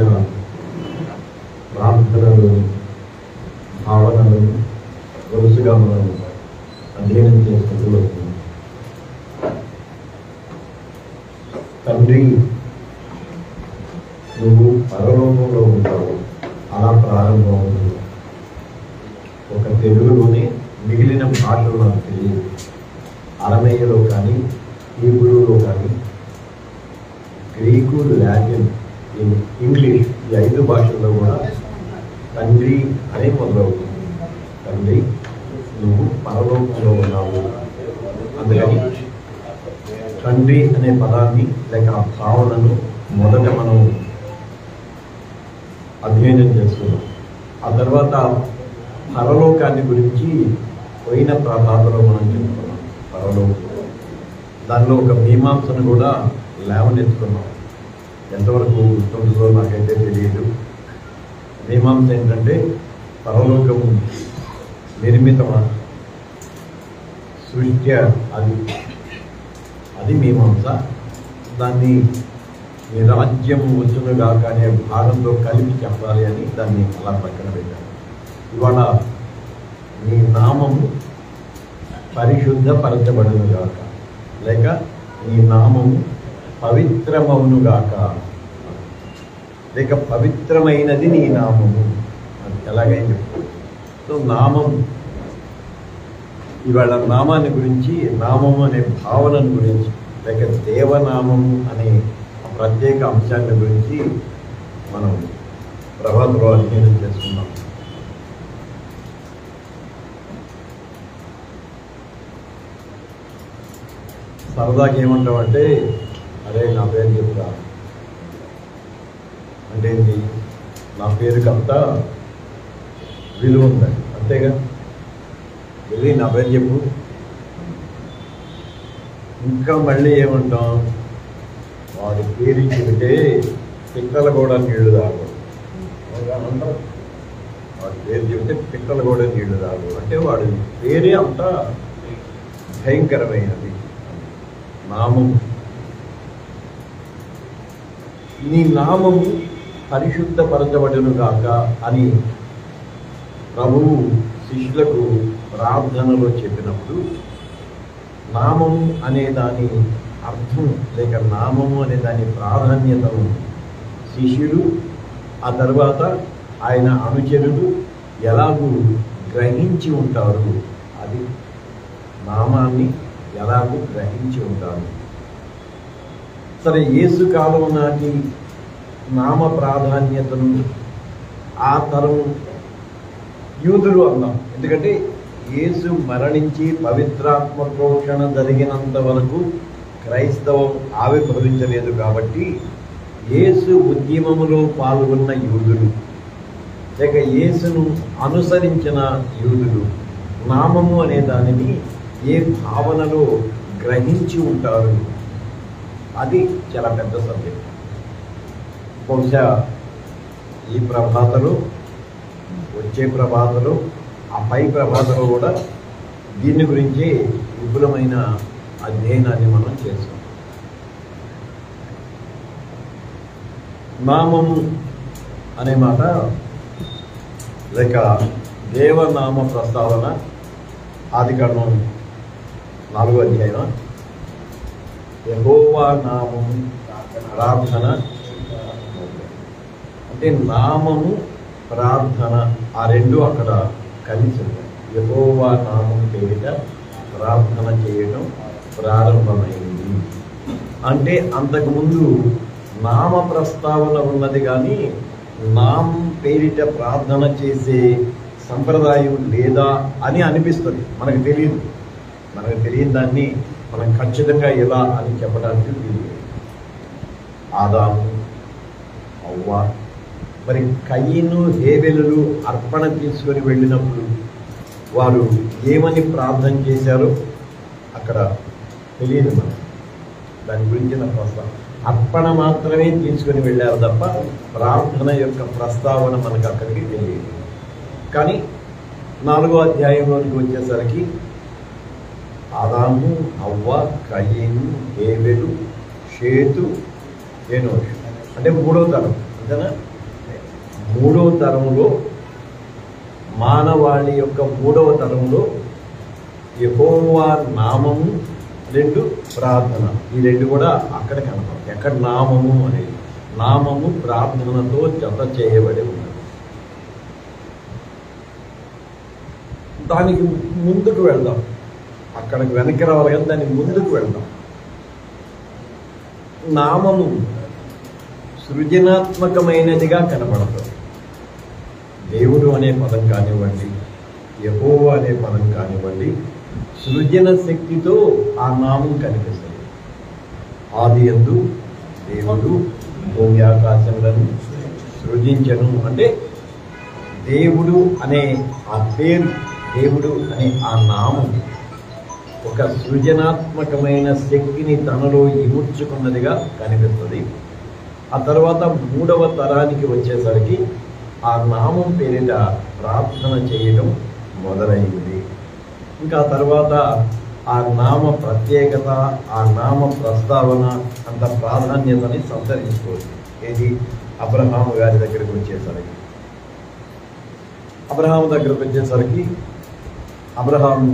గురించిన ప్రార్థనలు, భావనలు వరుసగా మనం అధ్యయనం చేసుకుంటూ వస్తున్నాం. తండ్రి, నువ్వు పరలోకంలో ఉంటావు, అలా ప్రారంభం అవుతుంది. ఒక తెలుగులోనే మిగిలిన భాషలు నాకు తెలియదు. అరమేయలో కానీ, హీబ్రూలో కానీ, గ్రీకు, లాటిన్, ఇంగ్లీష్, ఈ 5 భాషల్లో కూడా తండ్రి అనే మొదలవుతుంది. తండ్రి, నువ్వు పరలోకంలో ఉన్నావు. అందుకని తండ్రి అనే పదాన్ని లేక ఆ భావనను మొదట మనం అధ్యయనం చేస్తున్నాం. ఆ తర్వాత పరలోకాన్ని గురించి పోయిన ప్రభాతంలో మనం చెప్పుకున్నాం. పరలోకం, దానిలో ఒక మీమాంసను కూడా లేవనెత్తుకున్నాం. ఎంతవరకు గుర్తుంటుందో నాకైతే తెలియదు. మీమాంస ఏంటంటే పరలోకం నిర్మితమా, సృష్టి, అది మీమాంస. దాన్ని నీ రాజ్యం వచ్చునుగాక అనే భాగంతో కలిపి చెప్పాలి అని దాన్ని అలా పక్కన పెట్టాను. ఇవాళ నీ నామము పరిశుద్ధపరచబడునుగాక, లేక నీ నామము పవిత్రమవునుగాక, లేక పవిత్రమైనది నీ నామము. అది ఎలాగైనా చెప్పు. సో నామం, ఇవాళ నామాన్ని గురించి, నామము అనే భావనను గురించి, లేక దేవనామము అనే ప్రత్యేక అంశాన్ని గురించి మనం ప్రభాతంలో అధ్యయనం చేసుకున్నాం. సరదాగా ఏమంటామంటే, అరే నా పేరు చెప్తా అంటే ఏంటి, నా పేరుకి అంతా విలువ ఉందండి, అంతేగా. వెళ్ళి నా పేరు చెప్పు. ఇంకా మళ్ళీ ఏమంటాం, వాడి పేరు చెబితే పిక్కల కూడా నీళ్లు తాగు అంటారు. వాడి పేరు చెబితే పిక్కల కూడా నీళ్లు తాగు అంటే వాడి పేరే అంతా భయంకరమైనది. నామము, నీ నామము పరిశుద్ధపరచబడును గాక అని ప్రభువు శిష్యులకు ప్రార్థనలో చెప్పినప్పుడు, నామము అనే దాని అర్థం లేక నామము అనే దాని ప్రాధాన్యతను శిష్యులు, ఆ తర్వాత ఆయన అనుచరులు ఎలాగూ గ్రహించి ఉంటారు, అది నామాన్ని ఎలాగూ గ్రహించి ఉంటారు. సరే, యేసు కాలం నాటి నామ ప్రాధాన్యతను ఆ తరం యూదులు అన్నాం. ఎందుకంటే యేసు మరణించి పవిత్రాత్మ పోషణ జరిగినంత వరకు క్రైస్తవం ఆవిర్భవించలేదు. కాబట్టి యేసు ఉద్యమములో పాల్గొన్న యూదులు, లేక యేసును అనుసరించిన యూదులు నామము అనే దానిని ఏ భావనలో గ్రహించి ఉంటారు, అది చాలా పెద్ద సబ్జెక్ట్. బహుశా ఈ ప్రభాతలో, వచ్చే ప్రభాతలో, ఆ పై ప్రభాతలో కూడా దీని గురించి విపులమైన అధ్యయనాన్ని మనం చేస్తాం. నామము అనే మాట లేక దేవనామ ప్రస్తావన ఆదికాండం 4వ అధ్యాయం, యెహోవా నామము ప్రార్థన. అంటే నామము, ప్రార్థన, ఆ రెండు అక్కడ కలిసి ఉంటాయి. యెహోవా నామం పేరిట ప్రార్థన చేయడం ప్రారంభమైంది. అంటే అంతకుముందు నామ ప్రస్తావన ఉన్నది, కానీ నామం పేరిట ప్రార్థన చేసే సంప్రదాయం లేదా అని అనిపిస్తుంది. మనకు తెలియదు. మనకు తెలియని దాన్ని మనం ఖచ్చితంగా ఎలా అని చెప్పడానికి తెలియదు. ఆదాము, అవ్వ, మరి కయీను, హేబెలులు అర్పణ తీసుకొని వెళ్ళినప్పుడు వారు ఏమని ప్రార్థన చేశారో అక్కడ తెలియదు. మనం దాని గురించి నాకు వస్తాం. అర్పణ మాత్రమే తీసుకొని వెళ్ళారు తప్ప ప్రార్థన యొక్క ప్రస్తావన మనకు అక్కడికి తెలియదు. కానీ 4వ అధ్యాయంలోనికి వచ్చేసరికి ఆదాము, అవ్వ, కయీను, హేబెలు, షేతు, ఎనోషు, అంటే 3వ తరం, అంతేనా? మూడవ తరంలో మానవాళి యొక్క మూడవ తరంలో యెహోవా నామము, 2 ప్రార్థన, ఈ 2 కూడా అక్కడ కనపడతాయి. ఎక్కడ నామము అనేది, నామము ప్రార్థనతో జత చేయబడి ఉన్నది. దానికి ముందుకు వెళ్దాం, అక్కడికి వెనక్కి రావాలి కానీ దానికి ముందుకు వెళ్దాం. నామము సృజనాత్మకమైనదిగా కనపడుతుంది. దేవుడు అనే పదం కానివ్వండి, యెహోవా అనే పదం కానివ్వండి, సృజన శక్తితో ఆ నామం కనిపిస్తుంది. ఆదియందు దేవుడు భూమి ఆకాశములను సృజించను అంటే దేవుడు అనే ఆ పేరు, దేవుడు అనే ఆ నామం ఒక సృజనాత్మకమైన శక్తిని తనలో ఇముడ్చుకున్నదిగా కనిపిస్తుంది. ఆ తర్వాత మూడవ తరానికి వచ్చేసరికి ఆ నామం పేరిట ప్రార్థన చేయడం మొదలైంది. ఇంకా తర్వాత ఆ నామ ప్రత్యేకత, ఆ నామ ప్రస్తావన అంత ప్రాధాన్యతని సంతరించుకోవచ్చు. ఏది అబ్రహాము గారి దగ్గరికి వచ్చేసరికి, అబ్రహాము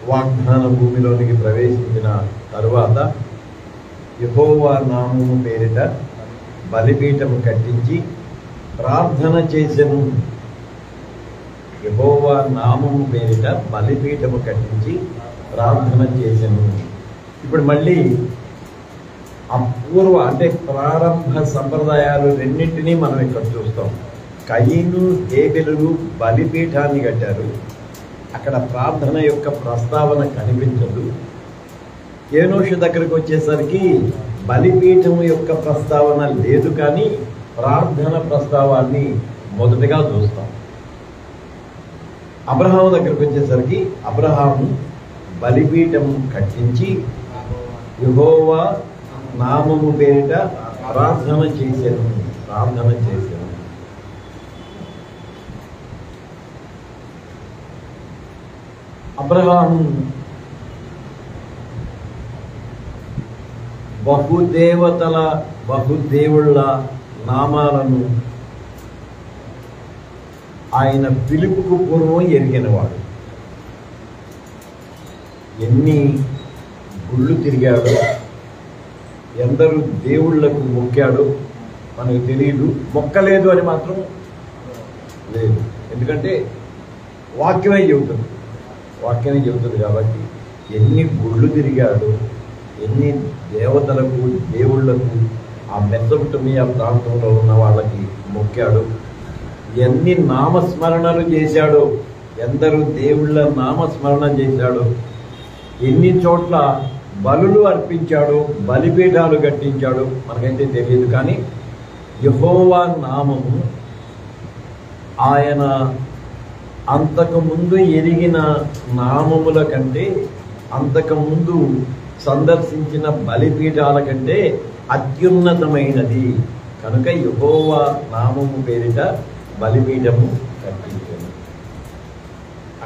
వాగ్దాన భూమిలోనికి ప్రవేశించిన తరువాత యెహోవా నామము పేరిట బలిపీఠము కట్టించి ప్రార్థన చేసెను. యెహోవా నామము పేరిట బలిపీఠము కట్టించి ప్రార్థన చేసెను. ఇప్పుడు మళ్ళీ అపూర్వ అంటే ప్రారంభ సంప్రదాయాలు రెండింటినీ మనం ఇక్కడ చూస్తాం. కయీను హేబెలు బలిపీఠాన్ని కట్టారు, అక్కడ ప్రార్థన యొక్క ప్రస్తావన కనిపించదు. ఏనోషు దగ్గరకు వచ్చేసరికి బలిపీఠం యొక్క ప్రస్తావన లేదు, కానీ ప్రార్థన ప్రస్తావాన్ని మొదటగా చూస్తాం. అబ్రహాము దగ్గరకు వచ్చేసరికి అబ్రహాము బలిపీఠం కట్టించి యెహోవా నామము పేరిట ప్రార్థన చేశాను. అబ్రహాము బహుదేవుళ్ళ నామాలను ఆయన పిలుపుకు పూర్వం ఎరిగినవాడు. ఎన్ని గుళ్ళు తిరిగాడో, ఎందరు దేవుళ్లకు మొక్కాడో మనకు తెలియదు. మొక్కలేదు అని మాత్రం లేదు, ఎందుకంటే వాక్యమే చెబుతుంది కాబట్టి ఎన్ని గుళ్ళు తిరిగాడు, ఎన్ని దేవతలకు, దేవుళ్లకు, ఆ మెసొపొటేమియా ప్రాంతంలో ఉన్న వాళ్ళకి మొక్కాడు, ఎన్ని నామస్మరణలు చేశాడో, ఎందరు దేవుళ్ళ నామస్మరణ చేశాడో, ఎన్ని చోట్ల బలులు అర్పించాడో, బలిపీఠాలు కట్టించాడో మనకైతే తెలియదు. కానీ యెహోవా నామము ఆయన అంతకుముందు ఎరిగిన నామముల కంటే, అంతకుముందు సందర్శించిన బలిపీఠాల కంటే అత్యున్నతమైనది కనుక యెహోవా నామము పేరిట బలిపీఠము కట్టించాడు.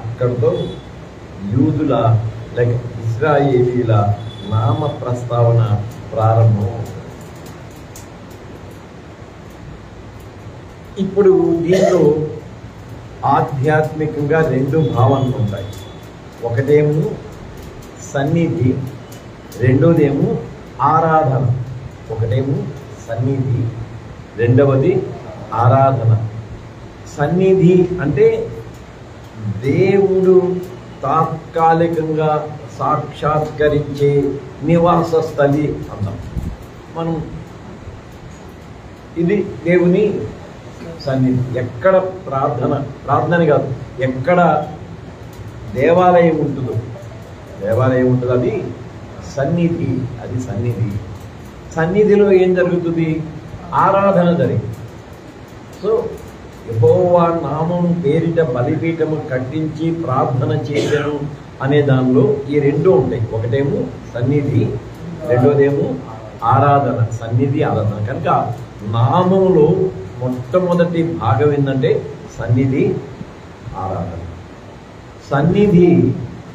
అక్కడితో యూదుల లేక ఇశ్రాయేలీల నామ ప్రస్తావన ప్రారంభం. ఇప్పుడు దీంట్లో ఆధ్యాత్మికంగా 2 భావనలు ఉంటాయి. ఒకటేమో సన్నిధి, రెండోదేమో ఆరాధన. ఒకటేమో సన్నిధి, రెండవది ఆరాధన. సన్నిధి అంటే దేవుడు తాత్కాలికంగా సాక్షాత్కరించే నివాస స్థలి అన్నాం మనం. ఇది దేవుని సన్నిధి. ఎక్కడ ప్రార్థన కాదు, ఎక్కడ దేవాలయం ఉంటుందో అది సన్నిధి. అది సన్నిధి. సన్నిధిలో ఏం జరుగుతుంది? ఆరాధన జరిగింది. సో యెహోవా నామం పేరిట బలిపీఠము కట్టించి ప్రార్థన చేశాను అనే దానిలో ఈ 2 ఉంటాయి. ఒకటేమో సన్నిధి, రెండోదేమో ఆరాధన. సన్నిధి, ఆరాధన. కనుక నామములో మొట్టమొదటి భాగం ఏంటంటే సన్నిధి, ఆరాధన. సన్నిధి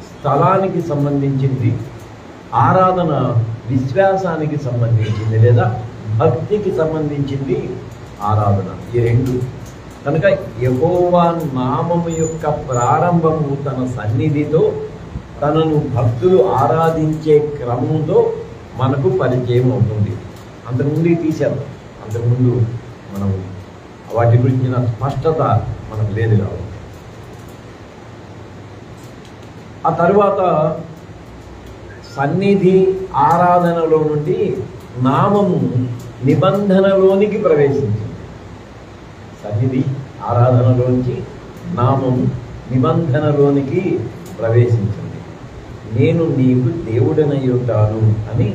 స్థలానికి సంబంధించింది, ఆరాధన విశ్వాసానికి సంబంధించింది లేదా భక్తికి సంబంధించింది. ఆరాధన, ఈ రెండు. కనుక యెహోవా నామము యొక్క ప్రారంభము తన సన్నిధితో, తనను భక్తులు ఆరాధించే క్రమంతో మనకు పరిచయం అవుతుంది. అంతకుముందు తీసేద్దాం, అంతకుముందు మనం వాటి గురించిన స్పష్టత మనకు లేదు కాబట్టి. ఆ తరువాత సన్నిధి ఆరాధనలో నుండి నామము నిబంధనలోనికి ప్రవేశించింది. సన్నిధి ఆరాధనలోంచి నామము నిబంధనలోనికి ప్రవేశించింది. నేను నీకు దేవుడనై ఉంటాను అని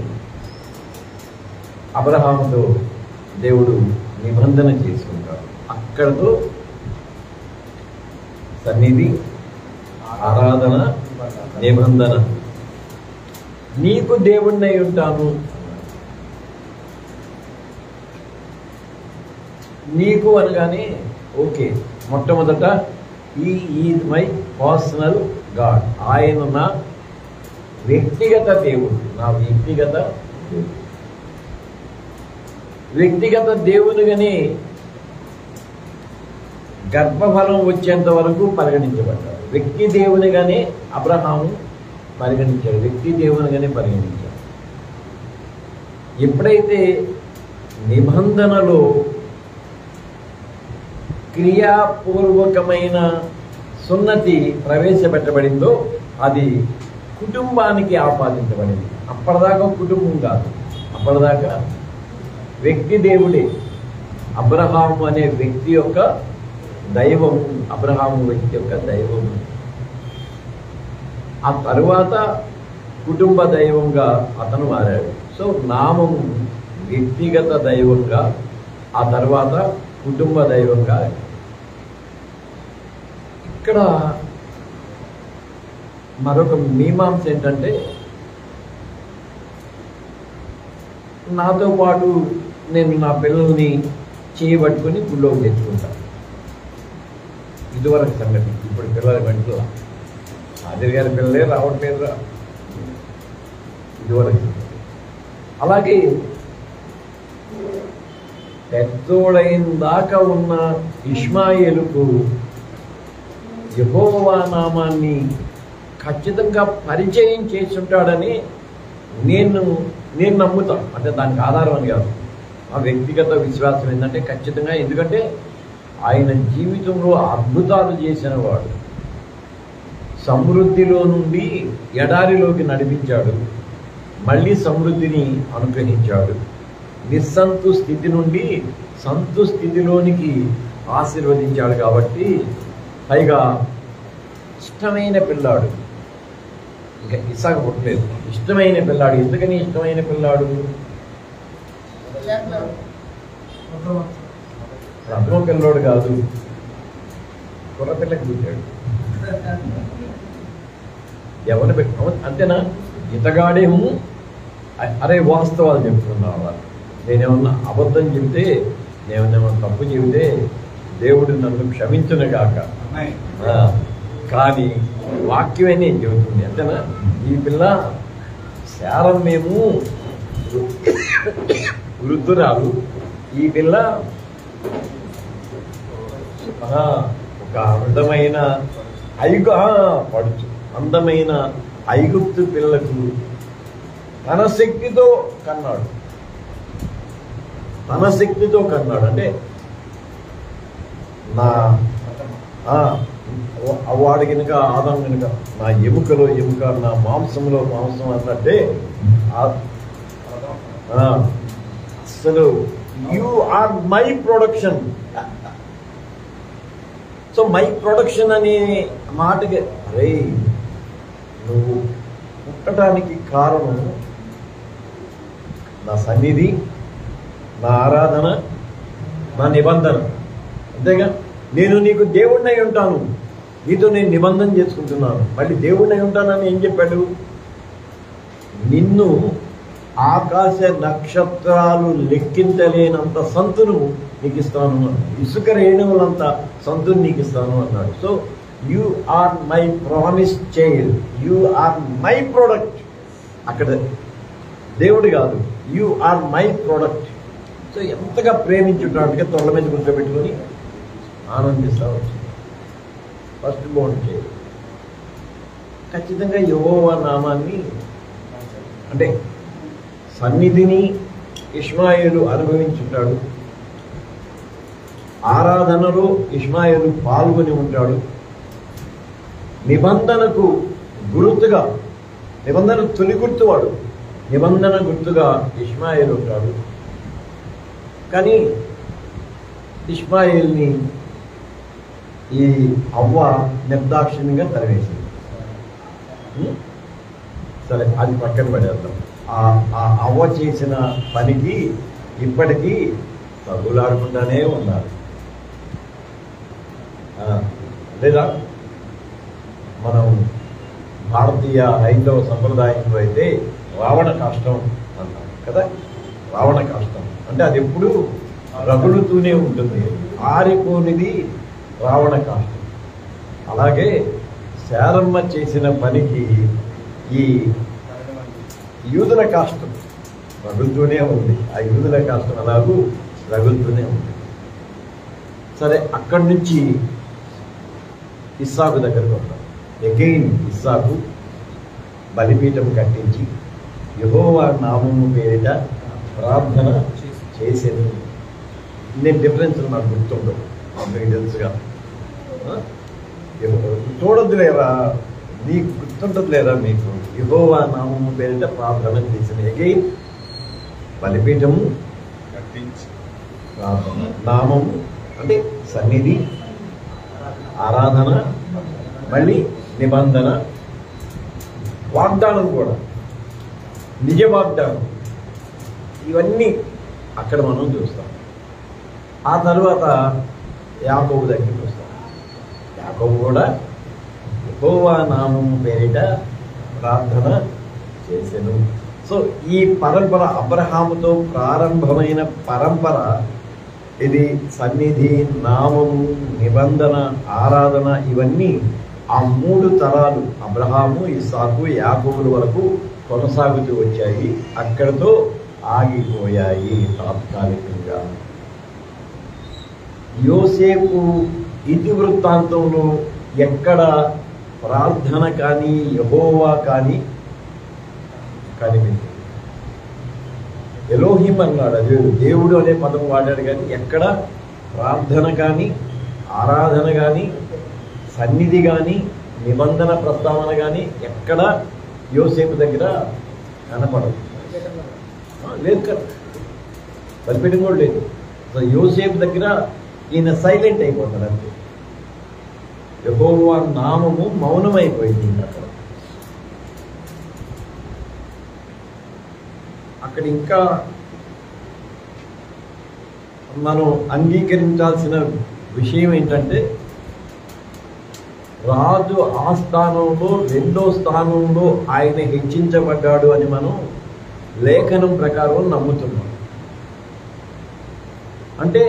అబ్రహాముతో దేవుడు నిబంధన చేసుకుంటాడు. అక్కడతో సన్నిధి, ఆరాధన, నిబంధన. నీకు దేవుడినై ఉంటాను. నీకు అనగానే ఓకే, మొట్టమొదట ఈజ్ మై పర్సనల్ గాడ్. ఆయన నా వ్యక్తిగత దేవుడు, నా వ్యక్తిగత దేవుడు. వ్యక్తిగత దేవునిగానే గర్భఫలం వచ్చేంత వరకు పరిగణించబడ్డాడు. వ్యక్తి దేవునిగానే అబ్రహాము పరిగణించాడు, వ్యక్తి దేవునిగానే పరిగణించాడు. ఎప్పుడైతే నిబంధనలో క్రియాపూర్వకమైన సున్నతి ప్రవేశపెట్టబడిందో అది కుటుంబానికి ఆపాదించబడింది. అప్పటిదాకా కుటుంబం కాదు, అప్పటిదాకా వ్యక్తి దేవుడే. అబ్రహాము అనే వ్యక్తి యొక్క దైవం, అబ్రహాము వ్యక్తి యొక్క దైవం. ఆ తరువాత కుటుంబ దైవంగా అతను మారాడు. సో నామము వ్యక్తిగత దైవంగా, ఆ తర్వాత కుటుంబ దైవంగా. ఇక్కడ మరొక మీమాంస ఏంటంటే, నాతో పాటు నేను నా పిల్లల్ని చేయబట్టుకుని గుళ్ళోకి తెచ్చుకుంటాను. ఇదివరకు సంగతి. ఇప్పుడు పిల్లల వెంటల ఆదిర్ గారి పిల్లలే రావట్లేదురా, ఇదివరకు. అలాగే పెద్దోడైన దాకా ఉన్న ఇష్మాయేలుకు యెహోవా నామాన్ని ఖచ్చితంగా పరిచయం చేసి ఉంటాడని నేను నమ్ముతాను. అంటే దానికి ఆధారం అని కాదు, ఆ వ్యక్తిగత విశ్వాసం ఏంటంటే ఖచ్చితంగా. ఎందుకంటే ఆయన జీవితంలో అద్భుతాలు చేసిన వాడు. సమృద్ధిలో నుండి ఎడారిలోకి నడిపించాడు, మళ్ళీ సమృద్ధిని అనుగ్రహించాడు. నిస్సంతు స్థితి నుండి సంతు స్థితిలోనికి ఆశీర్వదించాడు. కాబట్టి పైగా ఇష్టమైన పిల్లాడు, ఇంకా ఇసాకు పుట్టలేదు, ఇష్టమైన పిల్లాడు. ఎందుకని ఇష్టమైన పిల్లాడు? ప్రథమ పిల్లోడు కాదు, కుర్రపిల్లకి పుట్టాడు. ఎవరిని పెట్ట అంతేనా? ఇతగాడేమో అరే వాస్తవాలు చెప్తున్నావా, నేనేమన్నా అబద్ధం చెబితే, నేనేమన్నా తప్పు చెబితే దేవుడు నన్ను క్షమించును కాక, కానీ వాక్యమే నేను చెబుతుంది. అంతేనా? ఈ పిల్ల శారం మేము వృద్ధురాలు, ఈ పిల్ల ఒక అందమైన పడుచు అందమైన ఐగుప్తు పిల్లకు తన శక్తితో కన్నాడు. తన శక్తితో కన్నాడు అంటే నా వాడు కనుక, ఆదాం కనుక నా ఎముకలో ఎముక, నా మాంసంలో మాంసం అన్నట్టే. అసలు you are my production. So my production అనే మాటకి, అరే నువ్వు పుట్టడానికి కారణం నా సన్నిధి, నా ఆరాధన, నా నిబంధన. అంతేగా, నేను నీకు దేవుడినై ఉంటాను, నీతో నేను నిబంధన చేసుకుంటున్నాను. మళ్ళీ దేవుడినై ఉంటానని ఏం చెప్పాడు? నిన్ను ఆకాశ నక్షత్రాలు లెక్కించలేనంత సంతును నీకు ఇస్తాను అన్నాడు. ఇసుక రేణువులంత సంతును నీకు ఇస్తాను అన్నాడు. So you are my promise child, you are my product. అక్కడ దేవుడు కాదు, you are my product. So ఎంతగా ప్రేమించుంటాడుగా తొళ్ళ మీద కూర్చోబెట్టుకొని ఆనందిస్తూ వచ్చింది. ఫస్ట్ బోర్న్ చేయాలి. ఖచ్చితంగా యెహోవా నామాన్ని అంటే సన్నిధిని ఇష్మాయేలు అనుభవించుంటాడు, ఆరాధనలో ఇష్మాయేలు పాల్గొని ఉంటాడు, నిబంధనకు గుర్తుగా, నిబంధన తొలి గుర్తువాడు, నిబంధన గుర్తుగా ఇష్మాయేలు ఉంటాడు. కానీ ఇష్మాయేల్ని ఈ అవ్వ నిర్దాక్షిణ్యంగా తరివేసింది. సరే, అది పక్కన పడేద్దాం. ఆ అవ్వ చేసిన పనికి ఇప్పటికీ తగులాడుకుండానే ఉన్నారు. లేదా మనం భారతీయ హైందవ సంప్రదాయంలో అయితే రావణ కాష్టం అంటారు కదా. రావణ కాష్టం అంటే అది ఎప్పుడు రగులుతూనే ఉంటుంది, ఆరిపోనిది రావణ కాష్టం. అలాగే శారమ్మ చేసిన పనికి ఈ యూదుల కాష్టం రగులుతూనే ఉంది. ఆ యూదుల కాష్టం అలాగూ రగులుతూనే ఉంది. సరే, అక్కడి నుంచి ఇస్సాకు దగ్గరకు వస్తాం. అగైన్ ఇస్సాకు బలిపీఠం కట్టించి యెహోవా నామము పేరిట ప్రార్థన చేసేది. నేను డిఫరెన్స్ నాకు గుర్తుండవు, మీకు తెలుసుగా. చూడద్దు లేరా, నీకు గుర్తుంటుంది లేదా మీకు? యెహోవా నామము పేరిట ప్రార్థన చేసింది. అగైన్ బలిపీఠము కట్టించి ప్రార్థన. నామము అంటే సన్నిధి, ఆరాధన, మళ్ళీ నిబంధన, వాగ్దానం కూడా, నిజ వాగ్దానం, ఇవన్నీ అక్కడ మనం చూస్తాం. ఆ తర్వాత యాకోబు దగ్గరికి వస్తాం. యాకోబు కూడా యెహోవా నామము పేరిట ప్రార్థన చేసెను. సో ఈ పరంపర అబ్రహాముతో ప్రారంభమైన పరంపర ఇది. సన్నిధి, నామము, నిబంధన, ఆరాధన, ఇవన్నీ ఆ 3 తరాలు అబ్రహాము, ఇస్సాకు, యాకోబుల వరకు కొనసాగుతూ వచ్చాయి. అక్కడితో ఆగిపోయాయి తాత్కాలికంగా. యోసేపు ఇతివృత్తాంతంలో ఎక్కడ ప్రార్థన కానీ యెహోవా కానీ కనిపించింది. ఎలోహిం అన్నాడు, అదే దేవుడు అనే పదం వాడాడు, కానీ ఎక్కడ ప్రార్థన కానీ, ఆరాధన కానీ, సన్నిధి కానీ, నిబంధన ప్రస్తావన కానీ ఎక్కడ యోసేపు దగ్గర కనపడదు. లేదు కదా, బలిపీఠం కూడా లేదు. సో యోసేపు దగ్గర ఈయన సైలెంట్ అయిపోతాడు అంతే. యెహోవా నామము మౌనమైపోయింది. అక్కడ ఇంకా మనం అంగీకరించాల్సిన విషయం ఏంటంటే, రాజు ఆ స్థానంలో 2వ స్థానంలో ఆయన హెచ్చించబడ్డాడు అని మనం లేఖనం ప్రకారం నమ్ముతున్నాం. అంటే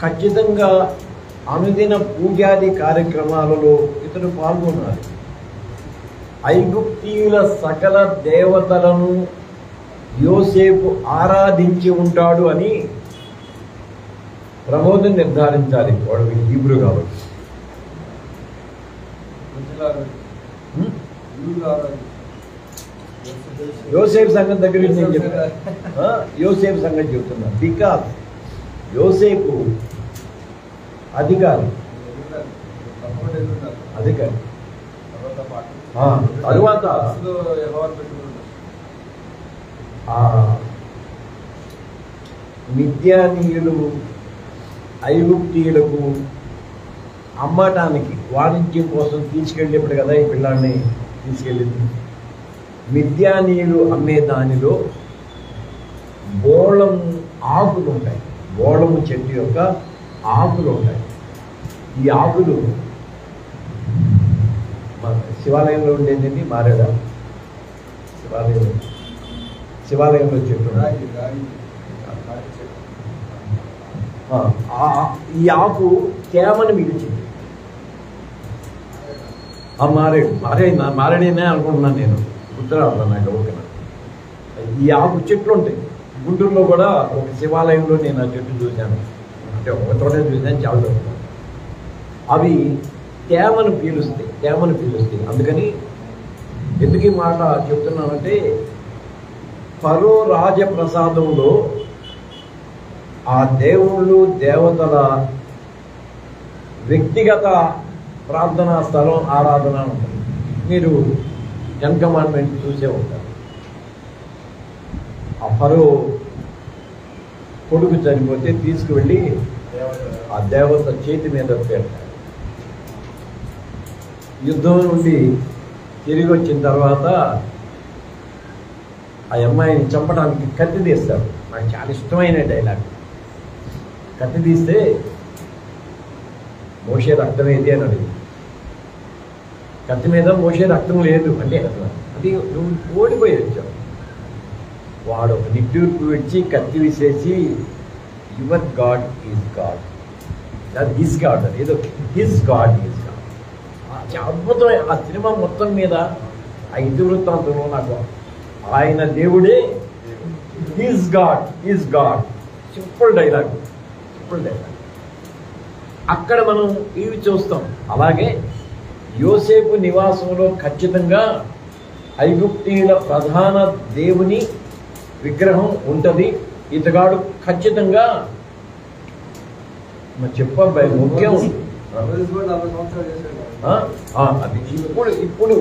ఖచ్చితంగా అనుదిన పూజాది కార్యక్రమాలలో ఇతడు పాల్గొన్నారు. ఐగుప్తీయుల సకల దేవతలను యోసేపు ఆరాధించి ఉంటాడు అని ప్రమోదం నిర్ధారించాలి. వాడు హీబ్రూ కాబట్టి. యోసేపు సంగతి దగ్గర నేను చెప్తా, యోసేపు సంగతి చెప్తున్నా. బికాజ్ యోసేపు అధికారి తరువాత మిద్యానీయులు ఐగుప్తీయులకు అమ్మటానికి వాణిజ్యం కోసం తీసుకెళ్ళేప్పుడు కదా ఈ పిల్లాన్ని తీసుకెళ్ళింది. మిద్యానీయులు అమ్మే దానిలో బోళము ఆకులు ఉంటాయి, బోళము చెట్టు యొక్క ఆకులు ఉంటాయి. ఈ ఆకులు శివాలయంలో ఉండేది మారేడా, శివాలయంలో చెట్టు. ఈ ఆకు తేమని మిగిల్చింది. ఆ మారేడేనే అనుకుంటున్నాను నేను, గుర్తురావట్లా నాకు. ఓకేనా, ఈ ఆకు చెట్లు ఉంటాయి, గుంటూరులో కూడా ఒక శివాలయంలో నేను ఆ చెట్టు చూశాను. అంటే ఒక చోటే చూశాను, చాలా చూస్తాను. అవి తేమను పీలుస్తాయి. అందుకని ఎందుకు ఈ మాట చెప్తున్నానంటే, ఫరో రాజప్రసాదంలో ఆ దేవుళ్ళు దేవతల వ్యక్తిగత ప్రార్థనా స్థలం, ఆరాధన ఉంటుంది. మీరు 10 కమాండ్మెంట్ చూసే ఉంటారు. ఆ ఫరో కొడుకు చనిపోతే తీసుకువెళ్ళి ఆ దేవత చేతి మీద పెడతారు. యుద్ధం నుండి తిరిగి వచ్చిన తర్వాత ఆ అమ్మాయిని చంపడానికి కత్తి తీస్తాడు. నాకు చాలా ఇష్టమైన డైలాగ్. కత్తి తీస్తే మోషే రక్తం ఏది అని అడిగింది. కత్తి మీద మోషే రక్తం లేదు అంటే అది నువ్వు ఓడిపోయి వచ్చావు. వాడు ఒక నిట్టూర్పు వచ్చి కత్తి విసేసి your god is god, his god, ఏదో హిస్ గాడ్ ఈజ్ గాడ్. అద్భుతమైన ఆ సినిమా మొత్తం మీద ఆ ఇతివృత్తాంతంలో నాకు ఆయన దేవుడే హిస్ గాడ్. Simple dialogue. అక్కడ మనం ఇవి చూస్తాం. అలాగే యోసేపు నివాసంలో ఖచ్చితంగా ఐగుప్తీయుల ప్రధాన దేవుని విగ్రహం ఉంటుంది. ఇతగాడు ఖచ్చితంగా చెప్పబ్బాయి ముఖ్యం. అది ఇప్పుడు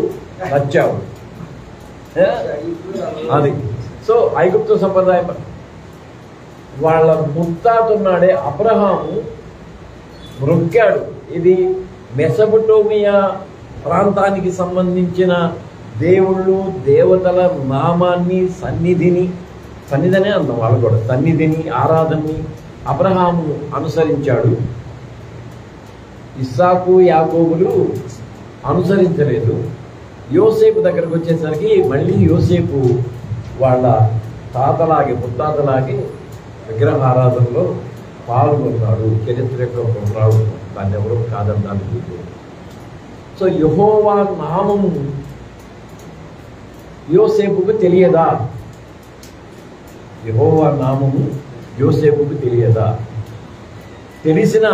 నచ్చావు అది. సో ఐగుప్తు సంప్రదాయం వాళ్ళ ముత్తాతున్నాడే అబ్రహాము మొక్కాడు. ఇది మెసొపొటేమియా ప్రాంతానికి సంబంధించిన దేవుళ్ళు దేవతల నామాన్ని సన్నిధిని అందాం. వాళ్ళు కూడా సన్నిధిని ఆరాధనని అబ్రహాము అనుసరించాడు. ఇస్సాకు యాకోబులు అనుసరించలేదు. యోసేపు దగ్గరకు వచ్చేసరికి మళ్ళీ యోసేపు వాళ్ళ ముత్తాతలాగే విగ్రహ ఆరాధనలో పాల్గొన్నాడు. చరిత్ర యొక్క పునరావృతం, దాన్ని ఎవరూ కాదనడానికి. సో యెహోవా నామము యోసేపుకు తెలియదా? యెహోవా నామము యోసేపుకు తెలియదా? తెలిసిన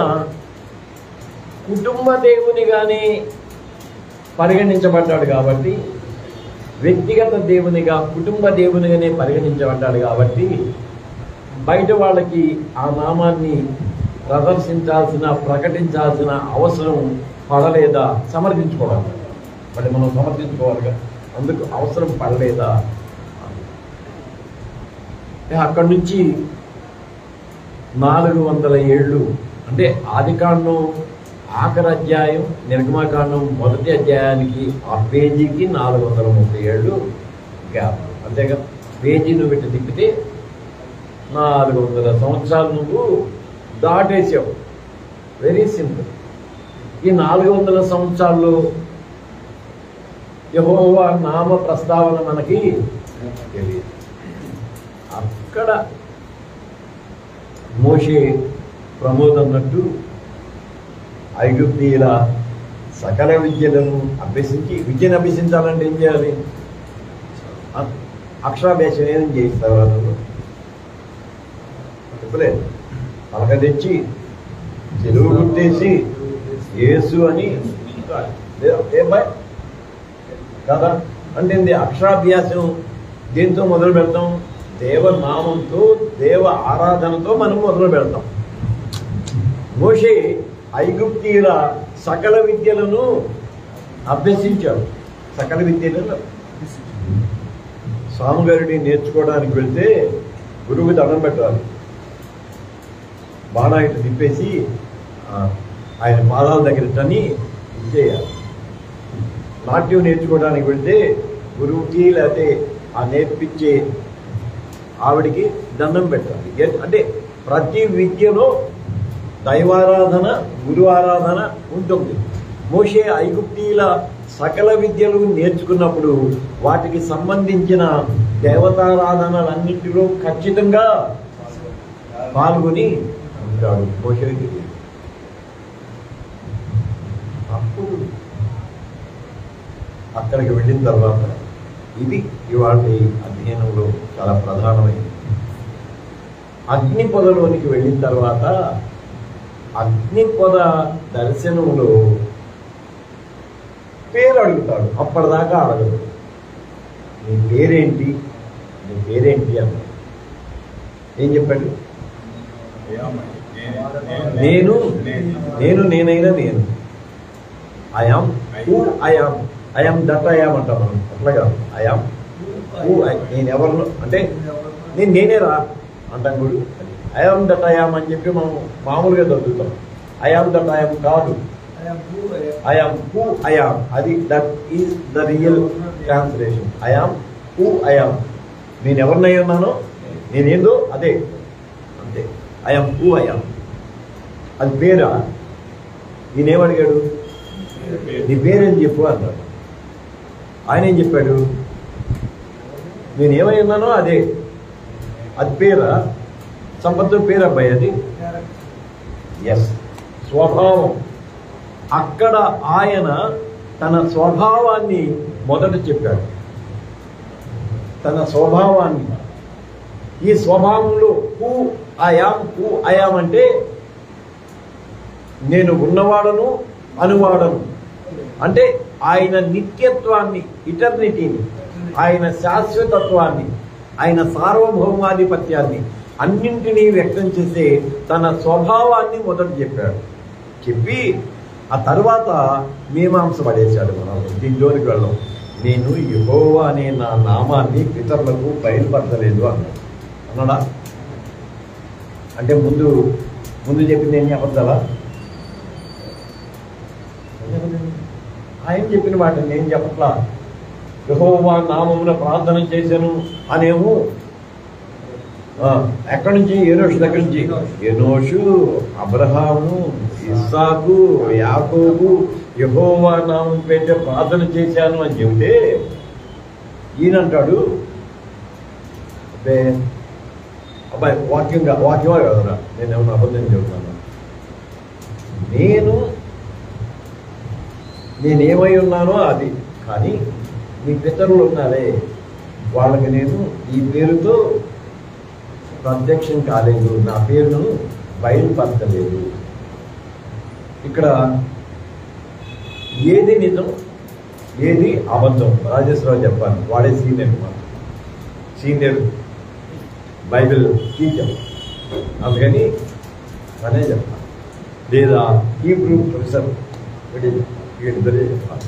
కుటుంబ దేవునిగానే పరిగణించబడ్డాడు కాబట్టి, వ్యక్తిగత దేవునిగా కుటుంబ దేవునిగానే పరిగణించబడ్డాడు కాబట్టి, బయట వాళ్ళకి ఆ నామాన్ని ప్రకటించాల్సిన అవసరం పడలేదా? సమర్థించుకోవాలి. మళ్ళీ మనం సమర్థించుకోవాలిగా, అందుకు అవసరం పడలేదా? అక్కడి నుంచి 400 ఏళ్ళు అంటే ఆదికాండం ఆఖరి అధ్యాయం, నిర్గమాకాండం మొదటి అధ్యాయానికి ఆ పేజీకి 430 ఏళ్ళు గ్యాప్. అంతేగా, పేజీ నువ్వు పెట్టి తిప్పితే 400 సంవత్సరాలు నువ్వు దాటేసావు. Very simple. ఈ 400 సంవత్సరాల్లో యెహోవా నామ ప్రస్తావన మనకి తెలియదు. అక్కడ మోషే ప్రమోద్ అన్నట్టు ఐగుప్తీయుల సకల విద్యలను విద్యను అభ్యసించాలంటే ఏం చేయాలి? అక్షరాభ్యాసం ఏం చేయిస్తారు వాళ్ళు? చెప్పలేదు. పలక తెచ్చి చెరువు గుర్తేసి యేసు అని కదా అంటే అక్షరాభ్యాసం దేంతో మొదలు పెడతాం? దేవనామంతో, దేవ ఆరాధనతో మనం మొదలు పెడతాం. మోషే ఐగుప్తీయుల సకల విద్యలను అభ్యసించాడు. సకల విద్యలను సాముగారిని నేర్చుకోవడానికి వెళ్తే గురువుకి దండం పెట్టాలి. బాణాయిట తిప్పేసి ఆయన పాదాల దగ్గర తని చేయాలి. నాట్యం నేర్చుకోవడానికి వెళ్తే గురువుకి లేకపోతే ఆ నేర్పించే ఆవిడికి దండం పెట్టాలి. అంటే ప్రతి విద్యలో దైవారాధన, గురు ఆరాధన ఉంటుంది. మోషే ఐగుప్తీయుల సకల విద్యలు నేర్చుకున్నప్పుడు వాటికి సంబంధించిన దేవతారాధనలన్నింటిలో ఖచ్చితంగా పాల్గొని ఉంటాడు మోషేకి. అప్పుడు అక్కడికి వెళ్ళిన తర్వాత ఇది ఇవాళ అధ్యయనంలో చాలా ప్రధానమైనది. అగ్నిపొదలోనికి వెళ్ళిన తర్వాత అగ్నిపొద దర్శనంలో పేరు అడుగుతాడు. అప్పటిదాకా అడగదు. నీ పేరేంటి, నీ పేరేంటి అన్నాడు. ఏం చెప్పాడు? నేను నేనైనా నేను. I am who I am. I am that I am అంటాం మనం. అట్లాగా ఐఆమ్ హూ నేను ఎవరు అంటే నేనే రా అంటాం కూడా. ఐఆమ్ దట్ ఐఆమ్ అని చెప్పి మనం మామూలుగా చదువుతాం. ఐఆమ్ దట్ ఐఆమ్ కాదు. I am who I am. అది that is the real translation. I am who I am. నేను ఎవరినై ఉన్నానో నేనేందో అదే, అంతే. I am who I am. అది పేరా? నేనేమడిగాడు? నీ పేరేం చెప్పు అన్నాడు. ఆయన ఏం చెప్పాడు? నేనేమై ఉన్నానో అదే. అది పేరా? సంపత్తు పేరు అబ్బాయి అది. ఎస్, స్వభావం. అక్కడ ఆయన తన స్వభావాన్ని మొదట చెప్పాడు. తన స్వభావాన్ని. ఈ స్వభావంలో హూ ఐయామ్ అంటే నేను ఉన్నవాడను అనువాడను. అంటే ఆయన నిత్యత్వాన్ని, ఇటర్నిటీని, ఆయన శాశ్వతత్వాన్ని, ఆయన సార్వభౌమాధిపత్యాన్ని అన్నింటినీ వ్యక్తం చేసే తన స్వభావాన్ని మొదట చెప్పాడు. చెప్పి ఆ తర్వాత మీమాంస పడేశాడు. మనం దీంట్లోనికి వెళ్ళాం. నేను యెహోవా అనే నా నామాన్ని పితరులకు బయలుపరచలేదు అన్నాడా? అంటే ముందు చెప్పింది ఏం చెప్పద్దా? ఆయన చెప్పిన వాటిని నేను చెప్పట్లా. యెహోవా నామమున ప్రార్థన చేశాను అనేమో ఎక్కడి నుంచి? ఎనోషు దగ్గర నుంచి. ఎనోషు, అబ్రహాము, ఇస్సాకు, యాకోబు యెహోవా నామం పేరు ప్రార్థన చేశాను అని చెబితే ఈయనంటాడు, అబ్బాయి వాక్యమే కదరా, నేనేమన్నా అబద్ధం చెబుతాను. నేనేమై ఉన్నానో అది. కానీ మీ పితరులు ఉన్నారే, వాళ్ళకి నేను ఈ పేరుతో ప్రత్యక్షం కాలేదు, నా పేరును బయలుపరచలేదు. ఇక్కడ ఏది నిజం, ఏది అబద్ధం రాజేశ్వరరావు చెప్పాలి. వాడే సీనియర్ బైబిల్ టీచర్, అందుకని అనే చెప్పాలి. లేదా హీబ్రూ ప్రొఫెసర్, వీళ్ళిద్దరే చెప్పాలి.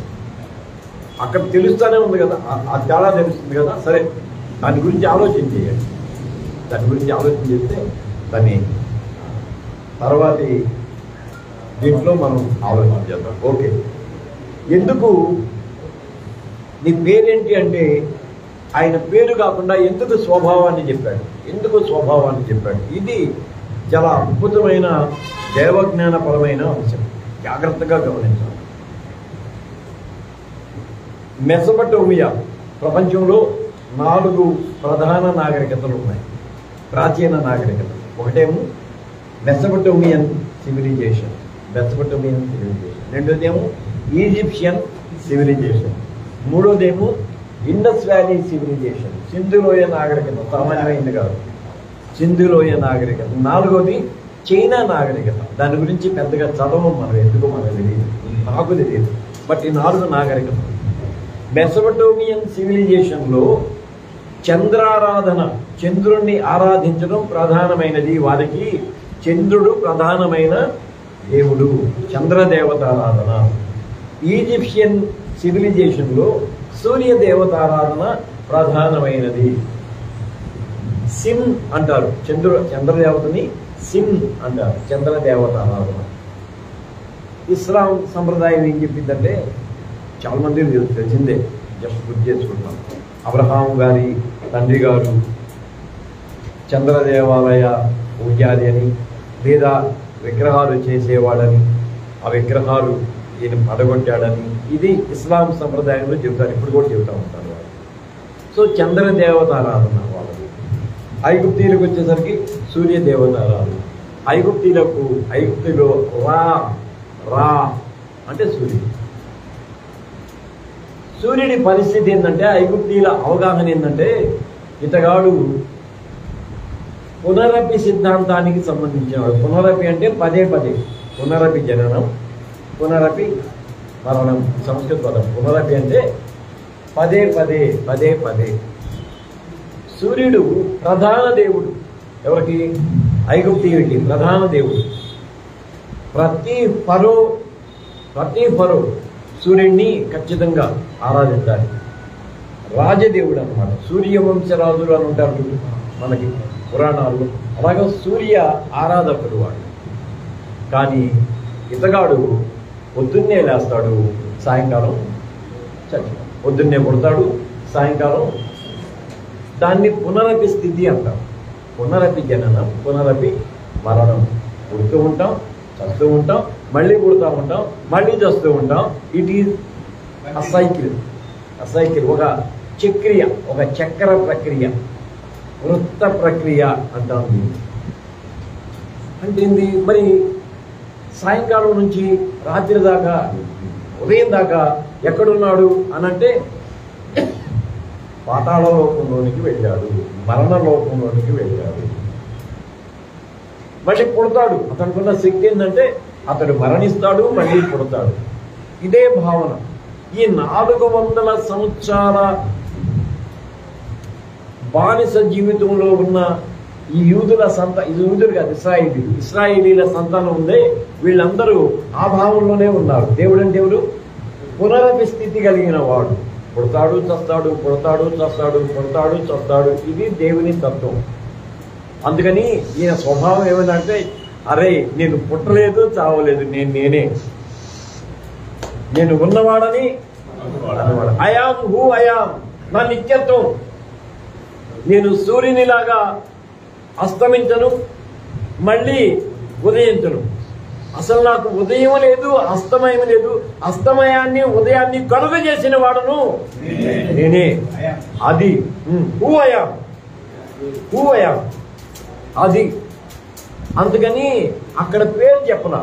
అక్కడ తెలుస్తూనే ఉంది కదా, ఆ తేడా తెలుస్తుంది కదా. సరే, దాని గురించి ఆలోచన చేయండి. దాని గురించి ఆలోచన చేస్తే దాన్ని తర్వాతి దీంట్లో మనం ఆలోచన చేద్దాం. ఓకే, ఎందుకు నీ పేరేంటి అంటే ఆయన పేరు కాకుండా ఎందుకు స్వభావాన్ని చెప్పాడు. ఇది చాలా అద్భుతమైన దేవజ్ఞానపరమైన అంశం. జాగ్రత్తగా గమనించాలి. మెసొపొటేమియా ప్రపంచంలో 4 ప్రధాన నాగరికతలు ఉన్నాయి, ప్రాచీన నాగరికత. ఒకటేమో మెసొపొటేమియన్ సివిలైజేషన్, రెండోదేమో ఈజిప్షియన్ సివిలైజేషన్, మూడోదేమో ఇండస్ వ్యాలీ సివిలైజేషన్, సింధులోయ నాగరికత. సామాన్యమైంది కాదు, సింధులోయ నాగరికత. 4వది చైనా నాగరికత. దాని గురించి పెద్దగా చదవం మనం, ఎందుకో మనకు తెలియదు, నాకు తెలియదు. బట్ ఈ 4 నాగరికతలు. మెసొపొటేమియన్ సివిలైజేషన్లో చంద్రారాధన, చంద్రుణ్ణి ఆరాధించడం ప్రధానమైనది. వారికి చంద్రుడు ప్రధానమైన దేవుడు, చంద్రదేవతారాధన. ఈజిప్షియన్ సివిలైజేషన్లో సూర్య దేవతారాధన ప్రధానమైనది. సిన్ అంటారు, చంద్రదేవతని సిన్ అంటారు, చంద్రదేవతారాధన. ఇస్లాం సంప్రదాయం ఏం చెప్పిందంటే చాలా మంది తెలిసిందే, జస్ట్ గుర్తు చేసుకుంటున్నాం. అబ్రహాం గారి తండ్రి గారు చంద్రదేవాలయ పూజారి అని, లేదా విగ్రహాలు చేసేవాడని, ఆ విగ్రహాలు ఈయన పడగొట్టాడని, ఇది ఇస్లాం సంప్రదాయంలో చెబుతారు. ఇప్పుడు కూడా చెబుతూ ఉంటారు వాళ్ళు. సో చంద్రదేవతారాధన వాళ్ళది. ఐగుప్తీలకు వచ్చేసరికి సూర్య దేవతారాధన. ఐగుప్తిలో రా అంటే సూర్యుడు. సూర్యుడి పరిస్థితి ఏంటంటే, ఐగుప్తీల అవగాహన ఏంటంటే, ఇతగాడు పునరపి సిద్ధాంతానికి సంబంధించినవాడు. పునరపి అంటే పదే పదే, పునరపి జననం, పునరపి మరణం, సంస్కృత పదం. పునరపి అంటే పదే పదే పదే పదే. సూర్యుడు ప్రధాన దేవుడు. ఎవరికి? ఐగుప్తీయుడికి ప్రధాన దేవుడు. ప్రతి ఫరో సూర్యుడిని ఖచ్చితంగా ఆరాధించాలి. రాజదేవుడు అన్నమాట. సూర్యవంశరాజులు అని ఉంటారు మనకి పురాణాల్లో. అలాగే సూర్య ఆరాధకుడు వాడు. కానీ ఇతగాడు పొద్దున్నే లేస్తాడు, సాయంకాలం చచ్చిపోతాడు. పొద్దున్నే పుడతాడు, సాయంకాలం. దాన్ని పునరపి స్థితి అంటాం. పునరపి జననం, పునరపి మరణం. పుడుతూ ఉంటాం, చస్తూ ఉంటాం, మళ్ళీ పుడుతూ ఉంటాం, మళ్ళీ చస్తూ ఉంటాం. It is a cycle. ఒక చక్రియ, ఒక చక్ర ప్రక్రియ, వృత్త ప్రక్రియ అంటాం దీన్ని. అంటే ఏంది మరి? సాయంకాలం నుంచి రాత్రి దాకా, ఉదయం దాకా ఎక్కడున్నాడు అనంటే పాతాళ లోకంలోనికి వెళ్ళాడు, మరణ లోకంలోనికి వెళ్ళాడు. మళ్ళీ పుడతాడు. అతనుకున్న శక్తి ఏంటంటే అతడు మరణిస్తాడు, మళ్ళీ పుడతాడు. ఇదే భావన. ఈ 400 సంవత్సరాల బానిస జీవితంలో ఉన్న ఈ యూదుల యూదులు కాదు, ఇస్రాయేలీల సంతానం ఉందే, వీళ్ళందరూ ఆ భావంలోనే ఉన్నారు. దేవుడు అంటే ఎవరు? పునరపి స్థితి కలిగిన వాడు. పుడతాడు, చస్తాడు, పుడతాడు, చస్తాడు, పుడతాడు, చస్తాడు. ఇది దేవుని తత్వం. అందుకని ఈయన స్వభావం ఏమిటంటే, అరే నేను పుట్టలేదు, చావలేదు, నేనే, నేను ఉన్నవాడని అన్నవాడు. ఐయామ్ హూ ఐయామ్, నా నిత్యత్వం. నేను సూర్యునిలాగా అస్తమించను, మళ్ళీ ఉదయించను. అసలు నాకు ఉదయం లేదు, అస్తమయం లేదు. అస్తమయాన్ని ఉదయాన్ని కలుగ చేసిన వాడును నేనే. అది హూ ఐయామ్ అది. అందుకని అక్కడ పేరు చెప్పలా,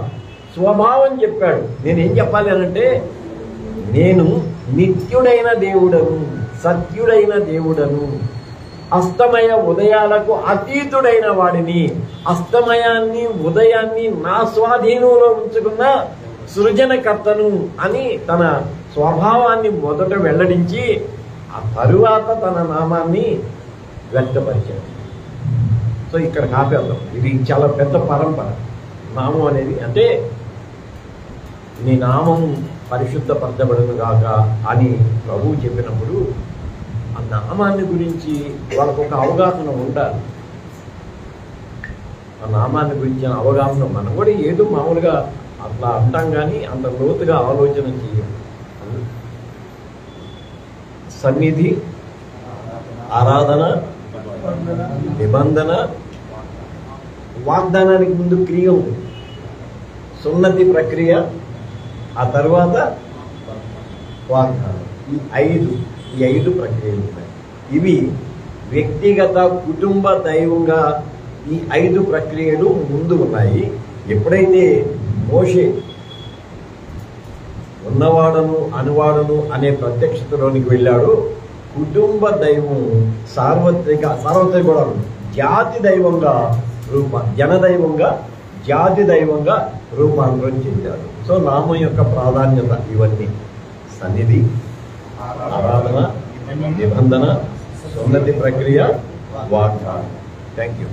స్వభావం చెప్పాడు. నేనేం చెప్పాలి అనంటే, నేను నిత్యుడైన దేవుడను, సత్యుడైన దేవుడను, అస్తమయ ఉదయాలకు అతీతుడైన వాడిని, అస్తమయాన్ని ఉదయాన్ని నా స్వాధీనంలో ఉంచుకున్న సృజనకర్తను అని తన స్వభావాన్ని మొదట వెల్లడించి ఆ తరువాత తన నామాన్ని వ్యక్తపరిచాడు. సో ఇక్కడ ఆపేద్దాం. ఇది చాలా పెద్ద పరంపర. నామం అనేది అంటే నీ నామం పరిశుద్ధపరచబడును గాక అని ప్రభువు చెప్పినప్పుడు ఆ నామాన్ని గురించి వాళ్ళకు ఒక అవగాహన ఉండాలి. ఆ నామాన్ని గురించి అవగాహన మనం కూడా ఏదో మామూలుగా అట్లా అంటాం, కానీ అంత లోతుగా ఆలోచన చేయాలి. సన్నిధి, ఆరాధన, నిబంధన, వాగ్దానానికి ముందు క్రియ ఉంది, సున్నతి ప్రక్రియ, ఆ తర్వాత వాగ్దానం. ఈ ఐదు ప్రక్రియలు ఉన్నాయి. ఇవి వ్యక్తిగత, కుటుంబ, దైవంగా ఈ 5 ప్రక్రియలు ముందు ఉన్నాయి. ఎప్పుడైతే మోషే ఉన్నవాడను అనువాడను అనే ప్రత్యక్షతలోనికి వెళ్ళాడో, కుటుంబ దైవం సార్వత్రిక కూడా జాతి దైవంగా జనదైవంగా జాతి దైవంగా రూపాంతరం చెందాడు. సో నామం యొక్క ప్రాధాన్యత ఇవన్నీ: సన్నిధి, ఆరాధన, నిబంధన, సున్నతి ప్రక్రియ, వాగ్దానం. Thank you.